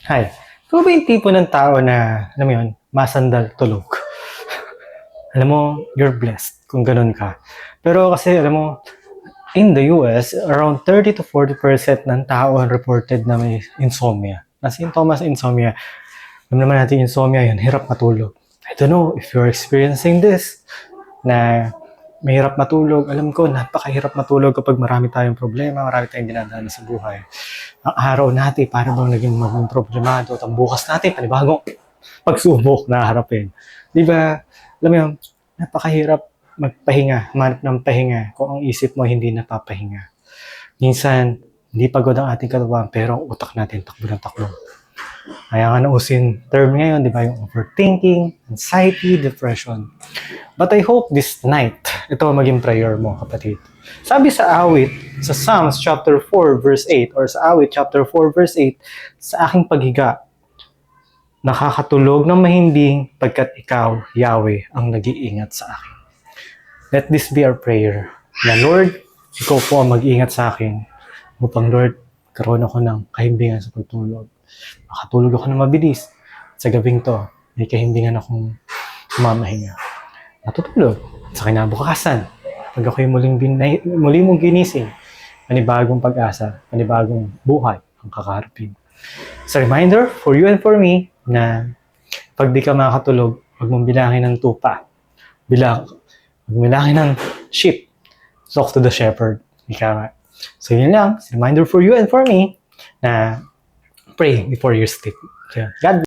Hi. Ikaw ba yung tipo ng tao na, alam mo yun, masandal tulog? Alam mo, you're blessed kung ganun ka. Pero kasi, alam mo, in the US, around 30 to 40% ng tao ang reported na may insomnia. Na sintomas insomnia. Alam naman natin insomnia yun, hirap matulog. I don't know if you're experiencing this, na mahirap matulog. Alam ko, napakahirap matulog kapag marami tayong problema, marami tayong dinadaan sa buhay. Ang araw natin, para bang naging maging problemado. At ang bukas natin, panibagong pagsubok na harapin. Di ba? Alam mo yun, napakahirap magpahinga, manap ng pahinga kung ang isip mo hindi napapahinga. Minsan, hindi pagod ang ating katawan, pero ang utak natin takbo ng takbo. Kaya nga nausin term ngayon, di ba, yung overthinking, anxiety, depression. But I hope this night, ito maging prayer mo, kapatid. Sabi sa awit, sa Psalms chapter 4 verse 8, or sa awit chapter 4 verse 8, sa aking paghiga, nakakatulog ng mahimbing pagkat ikaw, Yahweh, ang nag-iingat sa akin. Let this be our prayer. Na Lord, ikaw po ang mag-iingat sa akin upang Lord, karoon ako ng kahimbingan sa pagtulog. Makatulog ako ng mabilis. Sa gabing to, may kahimbingan akong mamahinga. Natutulog sa kinabukasan. Pag ako'y muli mong ginising, panibagong pag-asa, panibagong buhay ang kakaharapin. It's a reminder for you and for me na pag di ka makakatulog, huwag mong bilangin ng tupa. Huwag bilangin ng sheep. Talk to the shepherd. Ika nga. So yun lang, it's a reminder for you and for me na pray before you sleep. So, God